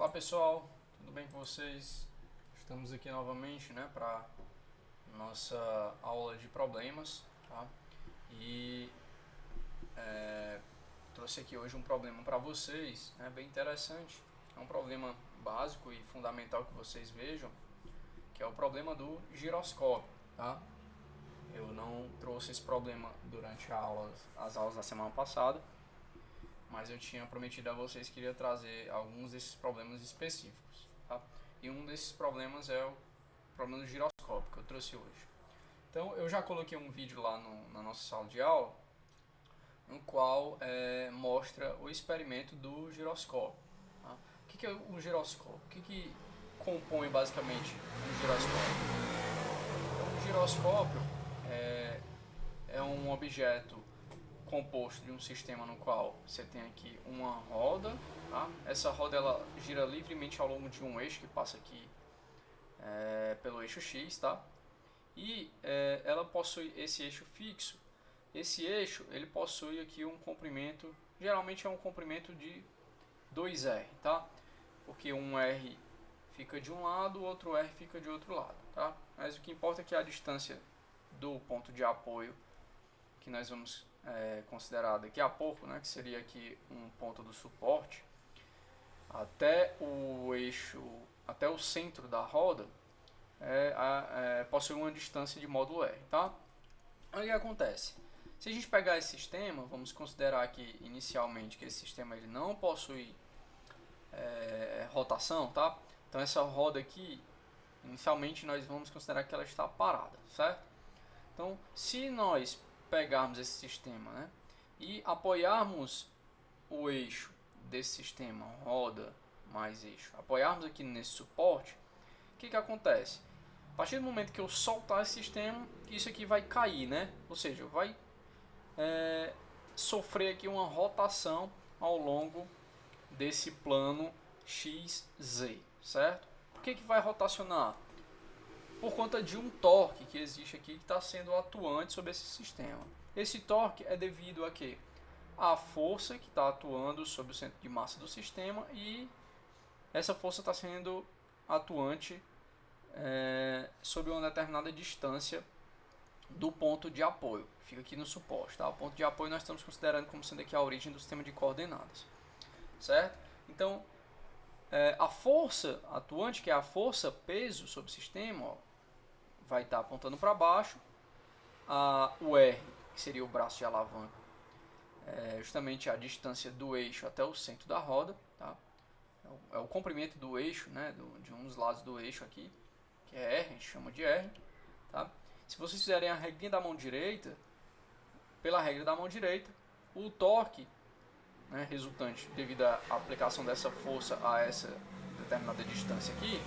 Olá pessoal, tudo bem com vocês? Estamos aqui novamente, né, para nossa aula de problemas, tá? E trouxe aqui hoje um problema para vocês, né, bem interessante. É um problema básico e fundamental que vocês vejam, que é o problema do giroscópio, tá? Eu não trouxe esse problema durante as aulas da semana passada, mas eu tinha prometido a vocês que iria trazer alguns desses problemas específicos, tá? E um desses problemas é o problema do giroscópio que eu trouxe hoje. Então eu já coloquei um vídeo lá na nossa sala de aula, no qual mostra o experimento do giroscópio. Tá? O que é um giroscópio? O que compõe basicamente um giroscópio? Então, um giroscópio é um objeto composto de um sistema no qual você tem aqui uma roda, tá? Essa roda ela gira livremente ao longo de um eixo que passa aqui pelo eixo X, tá? E ela possui esse eixo fixo. Esse eixo ele possui aqui um comprimento, geralmente é um comprimento de 2R, tá? Porque um R fica de um lado, o outro R fica de outro lado, tá? Mas o que importa é que a distância do ponto de apoio, que nós vamos considerar daqui a pouco, né, que seria aqui um ponto do suporte, até o eixo, até o centro da roda, possui uma distância de módulo R, tá? Aí o que acontece? Se a gente pegar esse sistema, vamos considerar aqui inicialmente que esse sistema ele não possui rotação, tá? Então essa roda aqui, inicialmente nós vamos considerar que ela está parada, certo? Então, se nós pegarmos esse sistema, né, e apoiarmos o eixo desse sistema, roda mais eixo, apoiarmos aqui nesse suporte, o que acontece? A partir do momento que eu soltar esse sistema, isso aqui vai cair, né? Ou seja, vai sofrer aqui uma rotação ao longo desse plano XZ, certo? Por que vai rotacionar? Por conta de um torque que existe aqui que está sendo atuante sobre esse sistema. Esse torque é devido a quê? A força que está atuando sobre o centro de massa do sistema, e essa força está sendo atuante sobre uma determinada distância do ponto de apoio. Fica aqui no suporte, tá? O ponto de apoio nós estamos considerando como sendo aqui a origem do sistema de coordenadas, certo? Então, a força atuante, que é a força peso sobre o sistema, ó, vai estar apontando para baixo. O R, que seria o braço de alavanca, justamente a distância do eixo até o centro da roda, tá? É o comprimento do eixo, né, de um dos lados do eixo aqui, que é R, a gente chama de R, tá? Se vocês fizerem a regrinha da mão direita, pela regra da mão direita, o torque, né, resultante devido à aplicação dessa força a essa determinada distância aqui,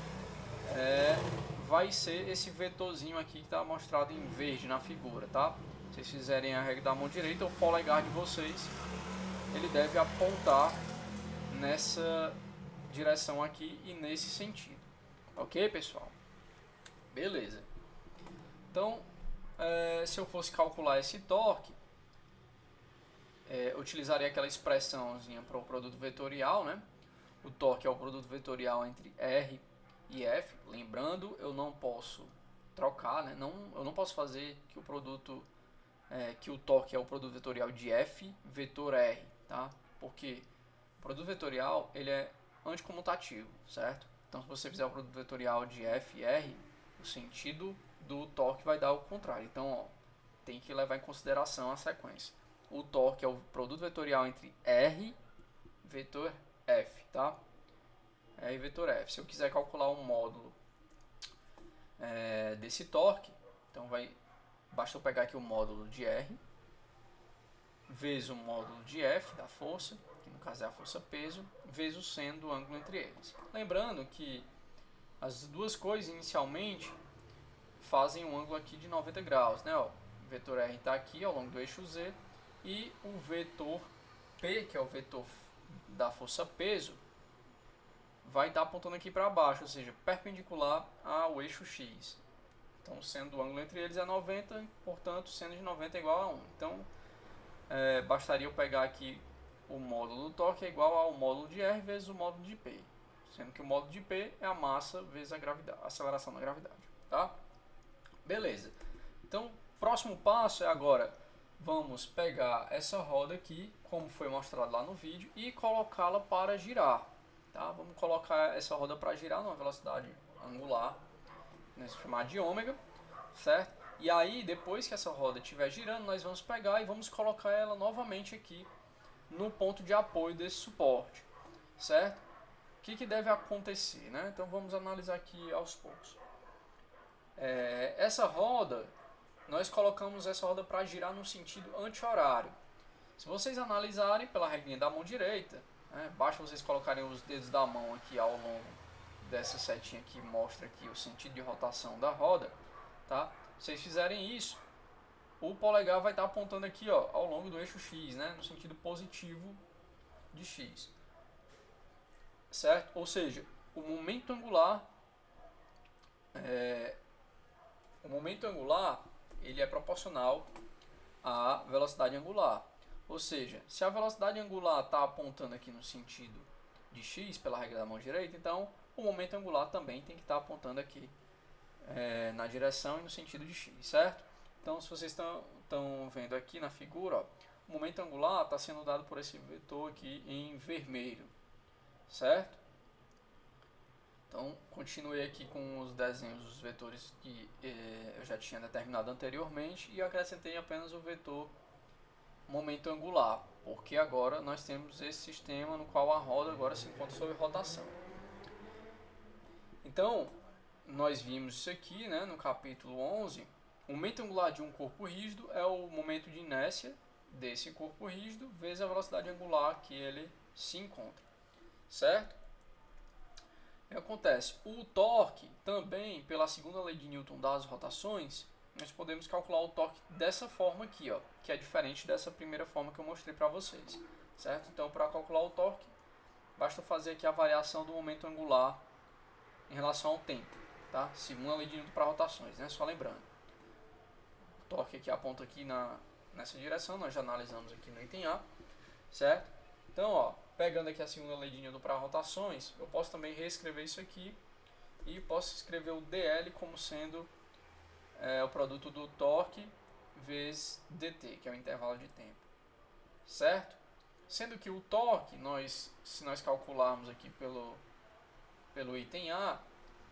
vai ser esse vetorzinho aqui que está mostrado em verde na figura, tá? Se vocês fizerem a regra da mão direita, o polegar de vocês ele deve apontar nessa direção aqui e nesse sentido, ok, pessoal? Beleza. Então, se eu fosse calcular esse torque, eu utilizaria aquela expressãozinha para o produto vetorial, né? O torque é o produto vetorial entre R e F. Lembrando, eu não posso trocar, né? Eu não posso fazer que o produto, que o torque é o produto vetorial de F vetor R, tá? Porque o produto vetorial ele é anticomutativo, certo? Então, se você fizer o produto vetorial de F e R, o sentido do torque vai dar o contrário. Então, ó, tem que levar em consideração a sequência. O torque é o produto vetorial entre R vetor F, tá? R vetor F. Se eu quiser calcular um módulo desse torque, então basta eu pegar aqui o módulo de R vezes o módulo de F da força, que no caso é a força peso, vezes o seno do ângulo entre eles. Lembrando que as duas coisas inicialmente fazem um ângulo aqui de 90 graus, né? Ó, o vetor R está aqui ao longo do eixo Z, e o vetor P, que é o vetor da força peso, vai estar apontando aqui para baixo, ou seja, perpendicular ao eixo X. Então, o seno do ângulo entre eles é 90, portanto, o seno de 90 é igual a 1. Então, bastaria eu pegar aqui o módulo do torque é igual ao módulo de R vezes o módulo de P, sendo que o módulo de P é a massa vezes a gravidade, a aceleração da gravidade, tá? Beleza. Então, próximo passo é agora, vamos pegar essa roda aqui, como foi mostrado lá no vídeo, e colocá-la para girar, tá? Vamos colocar essa roda para girar numa velocidade angular, né, chamada de ômega, certo? E aí, depois que essa roda estiver girando, nós vamos pegar e vamos colocar ela novamente aqui no ponto de apoio desse suporte, certo? O que deve acontecer, né? Então vamos analisar aqui aos poucos. Essa roda, nós colocamos essa roda para girar no sentido anti-horário. Se vocês analisarem pela regrinha da mão direita, né, basta vocês colocarem os dedos da mão aqui ao longo dessa setinha que mostra aqui o sentido de rotação da roda, tá? Se vocês fizerem isso, o polegar vai estar apontando aqui, ó, ao longo do eixo X, né, no sentido positivo de X, certo? Ou seja, o momento angular ele é proporcional à velocidade angular. Ou seja, se a velocidade angular está apontando aqui no sentido de x pela regra da mão direita, então o momento angular também tem que estar apontando aqui na direção e no sentido de x, certo? Então, se vocês estão vendo aqui na figura, ó, o momento angular está sendo dado por esse vetor aqui em vermelho, certo? Então, continuei aqui com os desenhos dos vetores que eu já tinha determinado anteriormente e acrescentei apenas o vetor momento angular, porque agora nós temos esse sistema no qual a roda agora se encontra sob rotação. Então, nós vimos isso aqui, né, no capítulo 11. O momento angular de um corpo rígido é o momento de inércia desse corpo rígido vezes a velocidade angular que ele se encontra, certo? O que acontece? O torque, também pela segunda lei de Newton das rotações, nós podemos calcular o torque dessa forma aqui, ó, que é diferente dessa primeira forma que eu mostrei para vocês, certo? Então, para calcular o torque, basta fazer aqui a variação do momento angular em relação ao tempo, tá? Segunda lei de Newton para rotações, né? Só lembrando. O torque aqui aponta aqui nessa direção, nós já analisamos aqui no item A, certo? Então, ó, pegando aqui a segunda lei de Newton para rotações, eu posso também reescrever isso aqui e posso escrever o dl como sendo o produto do torque vezes dt, que é o intervalo de tempo, certo? Sendo que o torque, se nós calcularmos aqui pelo item A,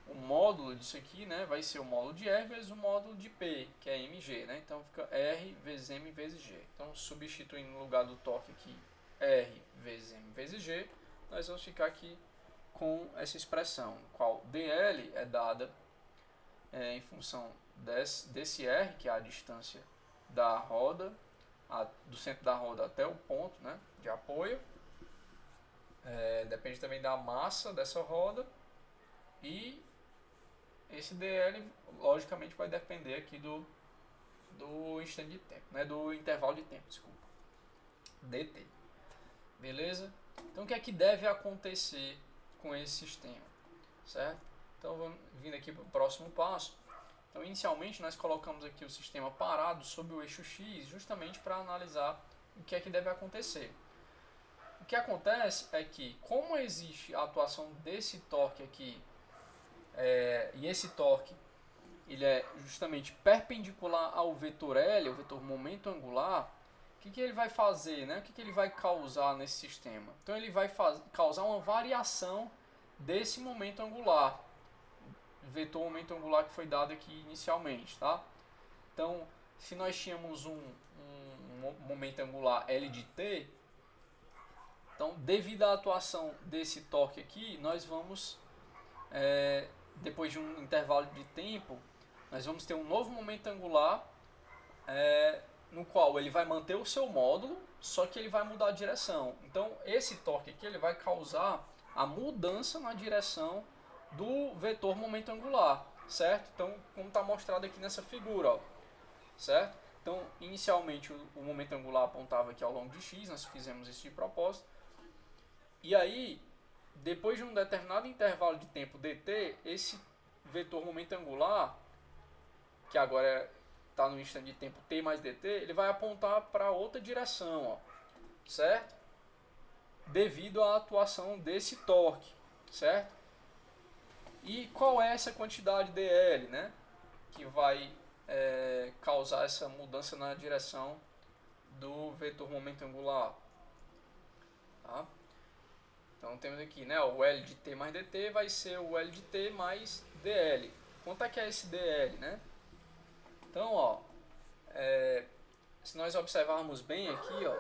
o módulo disso aqui, né, vai ser o módulo de R vezes o módulo de P, que é mg, né? Então fica R vezes m vezes g. Então, substituindo no lugar do torque aqui R vezes m vezes g, nós vamos ficar aqui com essa expressão, qual dl é dada em função desse R, que é a distância da roda, do centro da roda até o ponto, né, de apoio. Depende também da massa dessa roda, e esse dl logicamente vai depender aqui do instante de tempo, né, do intervalo de tempo, desculpa, dt. Beleza? Então, o que é que deve acontecer com esse sistema, certo? Então, vamos vindo aqui para o próximo passo. Então, inicialmente, nós colocamos aqui o sistema parado sobre o eixo X, justamente para analisar o que é que deve acontecer. O que acontece é que, como existe a atuação desse torque aqui, e esse torque ele é justamente perpendicular ao vetor L, o vetor momento angular, o que ele vai fazer, né? O que ele vai causar nesse sistema? Então, ele vai causar uma variação desse momento angular, vetor momento angular que foi dado aqui inicialmente, tá? Então, se nós tínhamos um momento angular L de t, então, devido à atuação desse torque aqui, nós vamos, depois de um intervalo de tempo, nós vamos ter um novo momento angular, no qual ele vai manter o seu módulo, só que ele vai mudar a direção. Então, esse torque aqui ele vai causar a mudança na direção do vetor momento angular, certo? Então, como está mostrado aqui nessa figura, ó, certo? Então, inicialmente o momento angular apontava aqui ao longo de x, nós fizemos isso de propósito. E aí, depois de um determinado intervalo de tempo dt, esse vetor momento angular, que agora está no instante de tempo t mais dt, ele vai apontar para outra direção, ó, certo? Devido à atuação desse torque, certo? E qual é essa quantidade dl, né? Que vai causar essa mudança na direção do vetor momento angular. Tá? Então temos aqui, né, o L de t mais dt vai ser o L de t mais dl. Quanto é que é esse dl, né? Então, ó, se nós observarmos bem aqui, ó,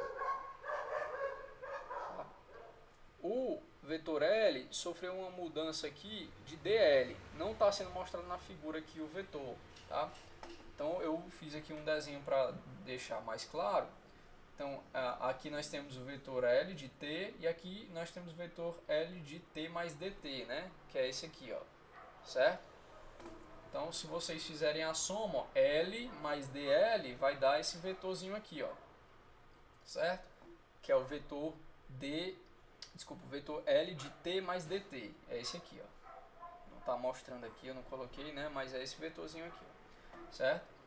o vetor L sofreu uma mudança aqui de dl. Não está sendo mostrado na figura aqui o vetor, tá? Então eu fiz aqui um desenho para deixar mais claro. Então aqui nós temos o vetor L de t e aqui nós temos o vetor L de t mais dt, né? Que é esse aqui, ó, certo? Então se vocês fizerem a soma, ó, L mais dl vai dar esse vetorzinho aqui, ó, certo? Que é o vetor o vetor L de t mais dt, é esse aqui, ó. Não está mostrando aqui, eu não coloquei, né? Mas é esse vetorzinho aqui, ó, certo?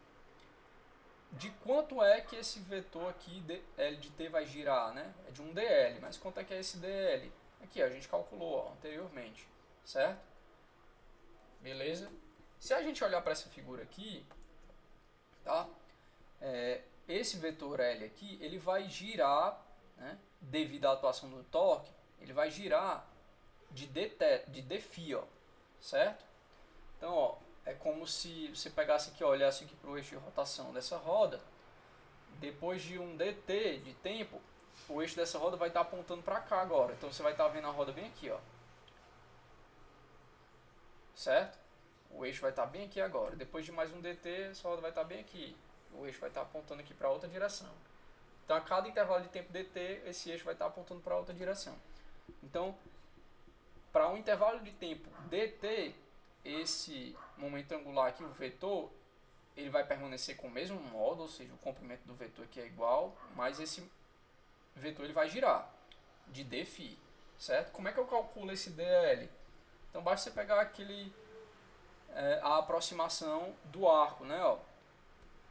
De quanto é que esse vetor aqui, L de t, vai girar, né? É de um dl, mas quanto é que é esse dl? Aqui, ó, a gente calculou, ó, anteriormente, certo? Beleza? Se a gente olhar para essa figura aqui, tá? Esse vetor L aqui, ele vai girar, né? Devido à atuação do torque, ele vai girar de dφ, ó, certo? Então, ó, é como se você pegasse aqui, ó, olhasse aqui para o eixo de rotação dessa roda. Depois de um dt de tempo, o eixo dessa roda vai estar apontando para cá agora. Então você vai estar vendo a roda bem aqui, ó, certo? O eixo vai estar bem aqui agora. Depois de mais um dt, essa roda vai estar bem aqui. O eixo vai estar apontando aqui para outra direção. Então a cada intervalo de tempo dt, esse eixo vai estar apontando para outra direção. Então, para um intervalo de tempo dt, esse momento angular aqui, o vetor, ele vai permanecer com o mesmo modo, ou seja, o comprimento do vetor aqui é igual, mas esse vetor ele vai girar de dφ, certo? Como é que eu calculo esse dl? Então basta você pegar a aproximação do arco, né?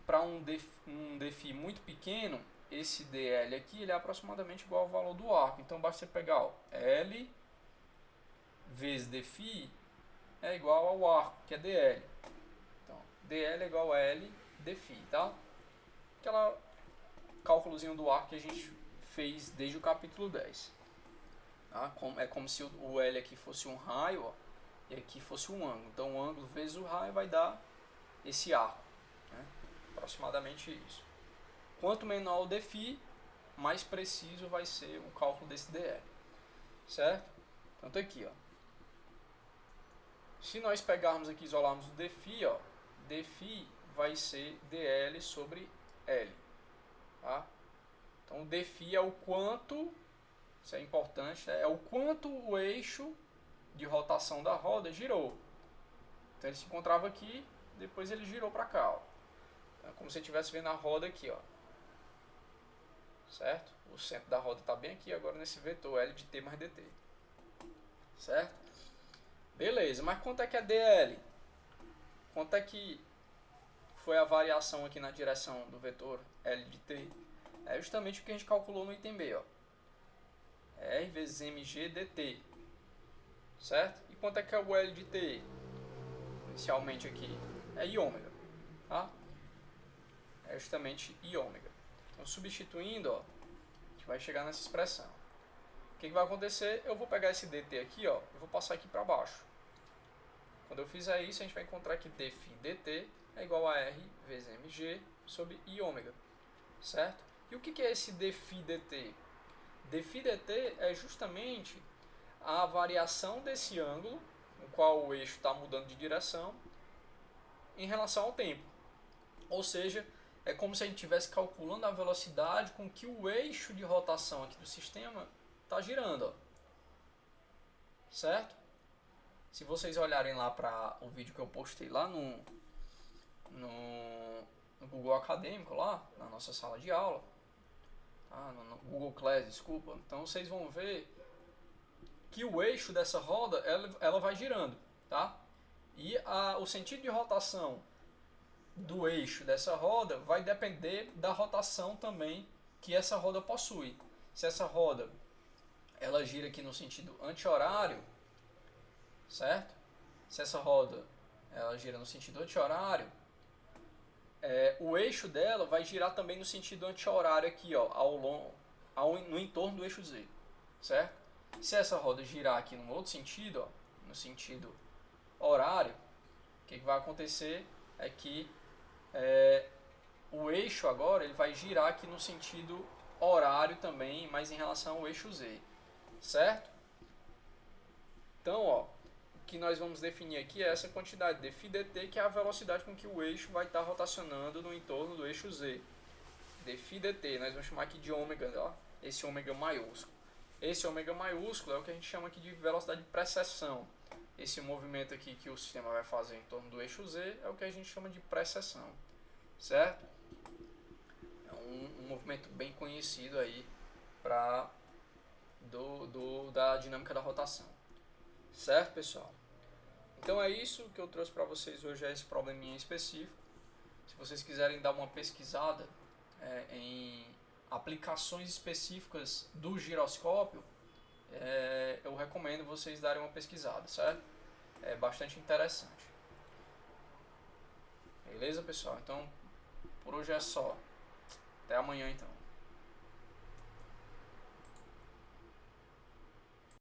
Para um dφ muito pequeno, esse dl aqui ele é aproximadamente igual ao valor do arco. Então basta você pegar, ó, L vezes dφ é igual ao arco, que é dl. Então, dl é igual a L dφ, tá? Aquela cálculozinho do arco que a gente fez desde o capítulo 10. Tá? É como se o L aqui fosse um raio, ó, e aqui fosse um ângulo. Então, o ângulo vezes o raio vai dar esse arco, né? Aproximadamente isso. Quanto menor o dφ, mais preciso vai ser o cálculo desse dl, certo? Então, tá aqui, ó. Se nós pegarmos aqui e isolarmos o dφ, ó, dφ vai ser dl sobre L. Tá? Então, o dφ é o quanto, isso é importante, é o quanto o eixo de rotação da roda girou. Então, ele se encontrava aqui, depois ele girou para cá. Ó. Então, é como se você estivesse vendo a roda aqui. Ó. Certo? O centro da roda está bem aqui, agora nesse vetor L de t mais dt. Certo? Beleza, mas quanto é que é dl? Quanto é que foi a variação aqui na direção do vetor L de t? É justamente o que a gente calculou no item B, ó. R vezes mg dt. Certo? E quanto é que é o L de t? Inicialmente aqui é i ômega. Tá? É justamente i ômega. Então, substituindo, ó, a gente vai chegar nessa expressão. O que vai acontecer? Eu vou pegar esse dt aqui, ó, e vou passar aqui para baixo. Quando eu fizer isso, a gente vai encontrar que dφ dt é igual a R vezes mg sobre i ômega, certo? E o que é esse dφ dt? dφ dt é justamente a variação desse ângulo, no qual o eixo está mudando de direção, em relação ao tempo. Ou seja, é como se a gente estivesse calculando a velocidade com que o eixo de rotação aqui do sistema está girando, ó. Certo? Se vocês olharem lá para o vídeo que eu postei lá no Google Acadêmico, lá na nossa sala de aula, tá? No Google Class, desculpa, então vocês vão ver que o eixo dessa roda ela vai girando, tá? E o sentido de rotação do eixo dessa roda vai depender da rotação também que essa roda possui. Se essa roda ela gira aqui no sentido anti-horário, certo? Se essa roda ela gira no sentido anti-horário, o eixo dela vai girar também no sentido anti-horário aqui, ó, no entorno do eixo Z, certo? Se essa roda girar aqui no outro sentido, ó, no sentido horário, o que vai acontecer é que o eixo agora ele vai girar aqui no sentido horário também, mas em relação ao eixo Z, certo? Então, ó, o que nós vamos definir aqui é essa quantidade de φdt, que é a velocidade com que o eixo vai estar rotacionando no entorno do eixo Z. Dφdt, nós vamos chamar aqui de ômega, ó, esse ômega maiúsculo. Esse ômega maiúsculo é o que a gente chama aqui de velocidade de precessão. Esse movimento aqui que o sistema vai fazer em torno do eixo Z é o que a gente chama de precessão, certo? É um movimento bem conhecido aí da dinâmica da rotação. Certo, pessoal? Então é isso que eu trouxe para vocês hoje, é esse probleminha específico. Se vocês quiserem dar uma pesquisada em aplicações específicas do giroscópio, eu recomendo vocês darem uma pesquisada, certo? É bastante interessante. Beleza, pessoal? Então, por hoje é só. Até amanhã, então.